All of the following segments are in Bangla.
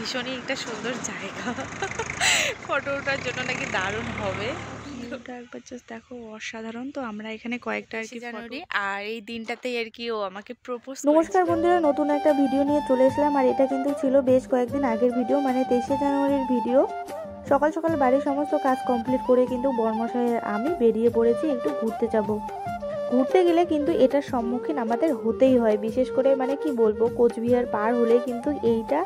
ভীষণই একটা সুন্দর জায়গা। ফটো ওঠার জন্য নাকি দারুণ হবে। একবার জাস্ট দেখো, অসাধারণ। তো আমরা এখানে কয়েকটা আর কি জানুয়ারি, আর এই দিনটাতেই আর কি ও আমাকে প্রপোজ করেছিল। নমস্কার বন্ধুরা, নতুন একটা ভিডিও নিয়ে চলে এসলাম। আর এটা কিন্তু ছিল বেশ কয়েকদিন আগের ভিডিও, মানে 23শে জানুয়ারির ভিডিও। সকাল সকাল বাড়ির সমস্ত কাজ কমপ্লিট করে কিন্তু বরমশাই আমি বেরিয়ে পড়েছি একটু ঘুরতে যাব। ঘুরতে গেলে কিন্তু এটার সম্মুখীন আমাদের হতেই হয়, বিশেষ করে মানে কি বলবো, কোচবিহার পার হলে কিন্তু এইটা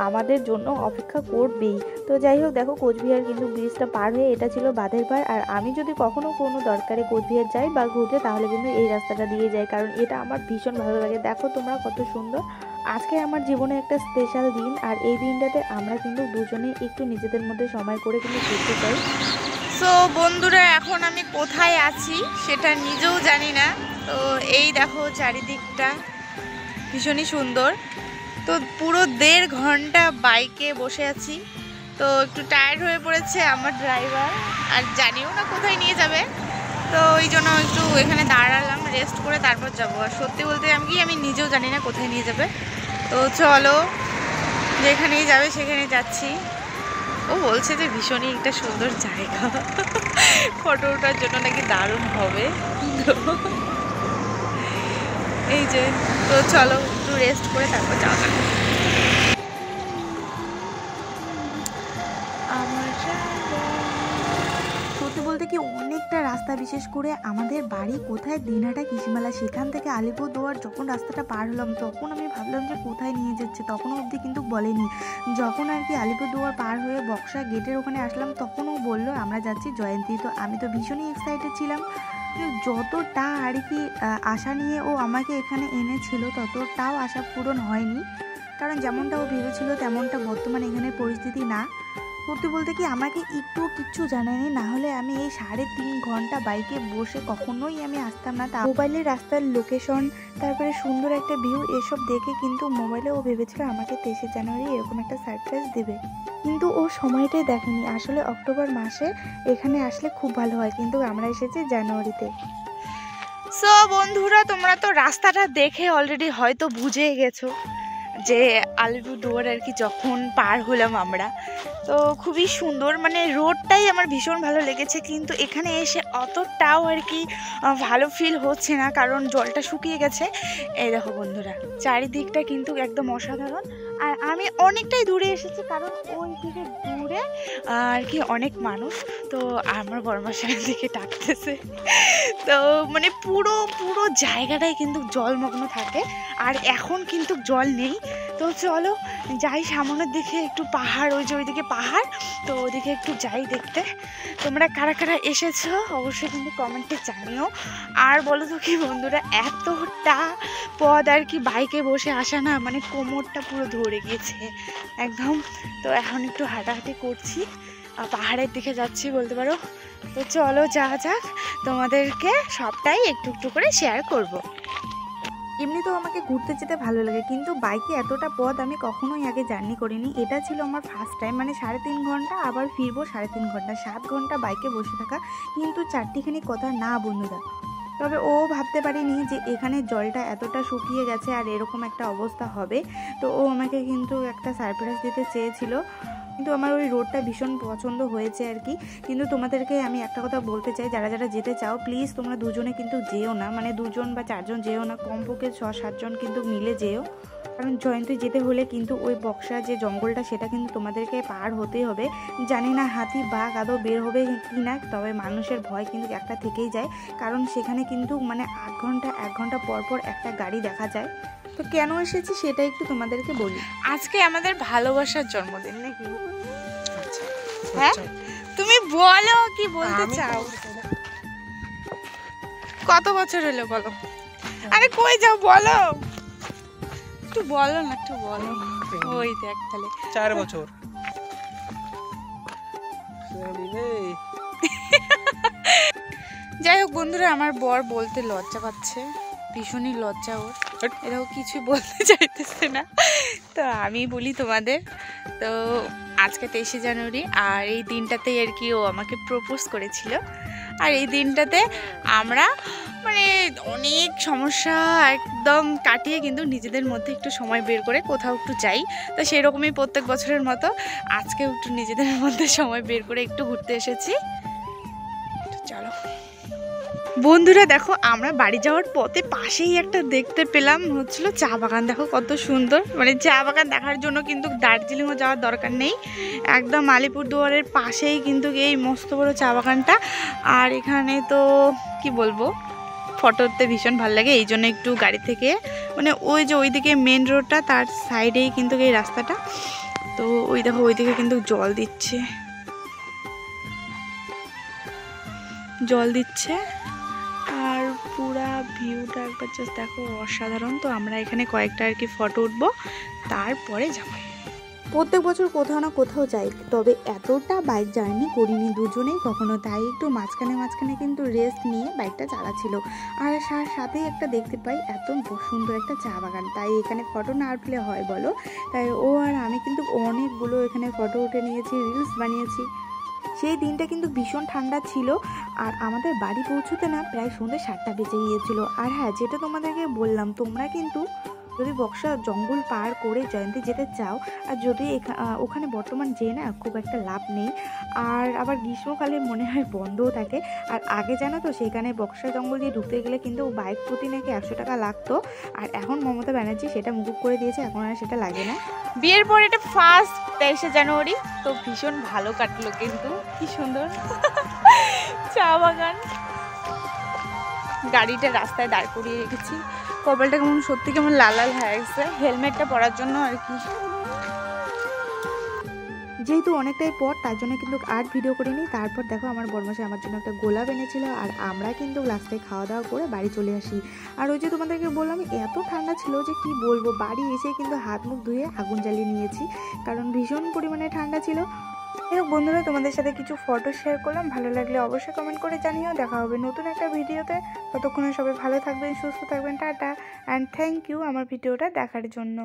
আমাদের জন্য অপেক্ষা করবেই। তো যাই হোক, দেখো কোচবিহার কিন্তু ব্রিজটা পার হয়ে এটা ছিল বাঁধের পার। আর আমি যদি কখনো কোনো দরকারে কোচবিহার যাই বা ঘুরতে, তাহলে কিন্তু এই রাস্তাটা দিয়ে যাই, কারণ এটা আমার ভীষণ ভালো লাগে। দেখো তোমরা কত সুন্দর। আজকে আমার জীবনে একটা স্পেশাল দিন, আর এই দিনটাতে আমরা কিন্তু দুজনে একটু নিজেদের মধ্যে সময় করে কিন্তু ঘুরতে চাই। সো বন্ধুরা, এখন আমি কোথায় আছি সেটা নিজেও জানি না। তো এই দেখো চারিদিকটা ভীষণই সুন্দর। তো পুরো 1.5 ঘন্টা বাইকে বসে আছি। তো একটু টায়ার্ড হয়ে পড়েছে আমার ড্রাইভার, আর জানিও না কোথায় নিয়ে যাবে। তো ওই জন্য একটু এখানে দাঁড়ালাম রেস্ট করে, তারপর যাবো। আর সত্যি বলতে আমি নিজেও জানি না কোথায় নিয়ে যাবে। তো চলো, যেখানেই যাবে সেখানেই যাচ্ছি। ও বলছে যে ভীষণই একটা সুন্দর জায়গা, ফটো ওঠার জন্য নাকি দারুণ হবে। এই যে, তো চলো একটু রেস্ট করে তারপর যাওয়া যাক। সত্যি বলতে কি, অনেকটা রাস্তা, বিশেষ করে আমাদের বাড়ি কোথায় দিনহাটা কৃষিমেলা, সেখান থেকে আলিপুরদুয়ার যখন রাস্তাটা পার হলাম, তখন আমি ভাবলাম যে কোথায় নিয়ে যাচ্ছে, তখনও অবধি কিন্তু বলেনি। যখন আর কি আলিপুরদুয়ার পার হয়ে বক্সা গেটের ওখানে আসলাম, তখনও বললো আমরা যাচ্ছি জয়ন্তী। তো আমি তো ভীষণই এক্সাইটেড ছিলাম। যতটা আর কি আশা নিয়ে ও আমাকে এখানে এনেছিল, ততটাও আশা পূরণ হয়নি, কারণ যেমনটা ও ভেবেছিল তেমনটা বর্তমানে এখানে পরিস্থিতি না। সত্যি বলতে কি, আমাকে একটু কিচ্ছু জানায়নি, না হলে আমি এই 3.5 ঘন্টা বাইকে বসে কখনোই আমি আসতাম না। তা মোবাইলে রাস্তার লোকেশন, তারপরে সুন্দর একটা ভিউ, এসব দেখে কিন্তু মোবাইলে ও ভেবেছিল আমাকে 23শে জানুয়ারি এরকম একটা সারপ্রাইজ দেবে, কিন্তু ও সময়টাই দেখেনি। আসলে অক্টোবর মাসে এখানে আসলে খুব ভালো হয়, কিন্তু আমরা এসেছি জানুয়ারিতে। সো বন্ধুরা, তোমরা তো রাস্তাটা দেখে অলরেডি হয়তো বুঝে গেছো যে আলিপুরদুয়ার আর কি যখন পার হলাম আমরা, তো খুবই সুন্দর, মানে রোডটাই আমার ভীষণ ভালো লেগেছে। কিন্তু এখানে এসে অতটাও আর কি ভালো ফিল হচ্ছে না, কারণ জলটা শুকিয়ে গেছে। এই দেখো বন্ধুরা, চারিদিকটা কিন্তু একদম অসাধারণ। আর আমি অনেকটাই দূরে এসেছি, কারণ ওই দিকে দূরে আর কি অনেক মানুষ। তো আমার বড়মাশাইয়ের দিকে ডাকতেছে। তো মানে পুরো পুরো জায়গাটাই কিন্তু জলমগ্ন থাকে, আর এখন কিন্তু জল নেই। তো চলো যাই সামনের দিকে, একটু পাহাড়, ওই যে ওইদিকে পাহাড়, তো ওদিকে একটু যাই দেখতে। তোমরা কারা কারা এসেছো অবশ্যই কিন্তু কমেন্টে জানিও। আর বলো তো কি বন্ধুরা, এতটা পথ আর কি বাইকে বসে আসা না, মানে কোমরটা পুরো ধরে গিয়েছে একদম। তো এখন একটু হাঁটাহাঁটি করছি, পাহাড়ের দিকে যাচ্ছি বলতে পারো। তো চলো যাওয়া যাক, তোমাদেরকে সবটাই একটু একটু করে শেয়ার করব। এমনিতেও আমাকে ঘুরতে যেতে ভালো লাগে, কিন্তু বাইকে এতটা পথ আমি কখনোই আগে জার্নি করিনি। এটা ছিল আমার ফার্স্ট টাইম, মানে 3.5 ঘন্টা, আবার ফিরবো 3.5 ঘন্টা, 7 ঘন্টা বাইকে বসে থাকা কিন্তু চারটিখানি কথা না বন্ধুরা। তবে ও ভাবতে পারিনি যে এখানে জলটা এতটা শুকিয়ে গেছে আর এরকম একটা অবস্থা হবে। তো ও আমাকে কিন্তু একটা সারপ্রাইজ দিতে চেয়েছিল, কিন্তু আমার ওই রোডটা ভীষণ পছন্দ হয়েছে আর কি। কিন্তু তোমাদেরকে আমি একটা কথা বলতে চাই, যারা যারা যেতে চাও প্লিজ তোমরা দুজনে কিন্তু যেও না, মানে 2 জন বা 4 জন যেও না, কমপক্ষে 6-7 জন কিন্তু মিলে যেও, কারণ জয়ন্তী যেতে হলে কিন্তু ওই বক্সা যে জঙ্গলটা সেটা কিন্তু তোমাদেরকে পার হতেই হবে। জানি না হাতি বাঘ আদৌ বের হবে কি না, তবে মানুষের ভয় কিন্তু একটা থেকেই যায়, কারণ সেখানে কিন্তু মানে 1 ঘন্টা পর পর একটা গাড়ি দেখা যায়। তো কেন এসেছি সেটা একটু তোমাদেরকে বলি। আজকে আমাদের ভালোবাসার জন্মদিন নাকি? হ্যাঁ, তুমি বলো কি বলতে চাও। কত বছর হলো বলো? আরে কই যাও বলো, একটু বলো না, একটু বলো। ওই দেখ তাহলে 4 বছর। যাই হোক বন্ধুরা, আমার বর বলতে লজ্জা পাচ্ছে, ভীষণই লজ্জা ওর, এরকম কিছুই বলতে চাইতেছে না। তো আমি বলি তোমাদের, তো আজকে 23শে জানুয়ারি, আর এই দিনটাতেই আর কি ও আমাকে প্রপোজ করেছিল। আর এই দিনটাতে আমরা মানে অনেক সমস্যা একদম কাটিয়ে কিন্তু নিজেদের মধ্যে একটু সময় বের করে কোথাও একটু যাই। তো সেই রকমই প্রত্যেক বছরের মতো আজকেও একটু নিজেদের মধ্যে সময় বের করে একটু ঘুরতে এসেছি। চলো বন্ধুরা, দেখো আমরা বাড়ি যাওয়ার পথে পাশেই একটা দেখতে পেলাম হচ্ছিল চা বাগান। দেখো কত সুন্দর, মানে চা বাগান দেখার জন্য কিন্তু দার্জিলিংও যাওয়ার দরকার নেই, একদম আলিপুরদুয়ারের পাশেই কিন্তু এই মস্ত বড় চা বাগানটা। আর এখানে তো কি বলবো, ফটোতে ভীষণ ভালো লাগে, এই জন্য একটু গাড়ি থেকে মানে ওই যে ওইদিকে মেন রোডটা তার সাইডেই কিন্তু এই রাস্তাটা। তো ওই দেখো ওইদিকে কিন্তু জল দিচ্ছে আর পুরা ভিউটা একবার জাস্ট দেখো, অসাধারণ। তো আমরা এখানে কয়েকটা আর কি ফটো উঠবো, তারপরে যাবো। প্রত্যেক বছর কোথাও না কোথাও যাই, তবে এতটা বাইক জার্নি করিনি দুজনেই কখনো, তাই একটু মাঝখানে কিন্তু রেস্ট নিয়ে বাইকটা চালাচ্ছিল। আর সাথেই একটা দেখতে পাই এত সুন্দর একটা চা বাগান, তাই এখানে ফটো না উঠলে হয় বলো। তাই ও আর আমি কিন্তু অনেকগুলো এখানে ফটো উঠে নিয়েছি, রিলস বানিয়েছি। সেই দিনটা কিন্তু ভীষণ ঠান্ডা ছিল, আর আমাদের বাড়ি পৌঁছতে না প্রায় সন্ধ্যে 7টা বেজে গিয়েছিল। আর হ্যাঁ, যেটা তোমাদেরকে বললাম, তোমরা কিন্তু যদি বক্সা জঙ্গল পার করে জয়ন্তী যেতে চাও, আর যদি ওখানে বর্তমান যেয়ে না খুব একটা লাভ নেই, আর আবার গ্রীষ্মকালে মনে হয় বন্ধও থাকে। আর আগে জানো তো, সেখানে বক্সা জঙ্গল দিয়ে ঢুকতে গেলে কিন্তু বাইক প্রতি নাকি 100 টাকা লাগতো, আর এখন মমতা ব্যানার্জি সেটা মুকুব করে দিয়েছে, এখন আর সেটা লাগে না। বিয়ের পর এটা ফার্স্ট 23শে জানুয়ারি, তো ভীষণ ভালো কাটলো কিন্তু। কি সুন্দর চা বাগান, গাড়িটা রাস্তায় দাঁড় করিয়ে রেখেছি, কপালটা কেমন সত্যি কেমন লাল লাল হয়ে গেছে, হেলমেটটা পরার জন্য আর কি। যেহেতু অনেকটাই পর, তার জন্য কিন্তু আর ভিডিও করিনি। তারপর দেখো আমার বড়মাসে আমার জন্য একটা গোলাপ এনেছিল, আর আমরা কিন্তু লাস্টে খাওয়া দাওয়া করে বাড়ি চলে আসি। আর ওই যে তোমাদেরকে বললাম এত ঠান্ডা ছিল যে কি বলবো, বাড়ি এসে কিন্তু হাত মুখ ধুয়ে আগুন জ্বালিয়ে নিয়েছি, কারণ ভীষণ পরিমাণে ঠান্ডা ছিল। বন্ধুরা, তোমাদের সাথে কিছু ফটো শেয়ার করলাম, ভালো লাগলে অবশ্যই কমেন্ট করে জানিও। দেখা হবে নতুন একটা ভিডিওতে, ততক্ষণে সবাই ভালো থাকবেন, সুস্থ থাকবেন। টাটা অ্যান্ড থ্যাংক ইউ আমার ভিডিওটা দেখার জন্য।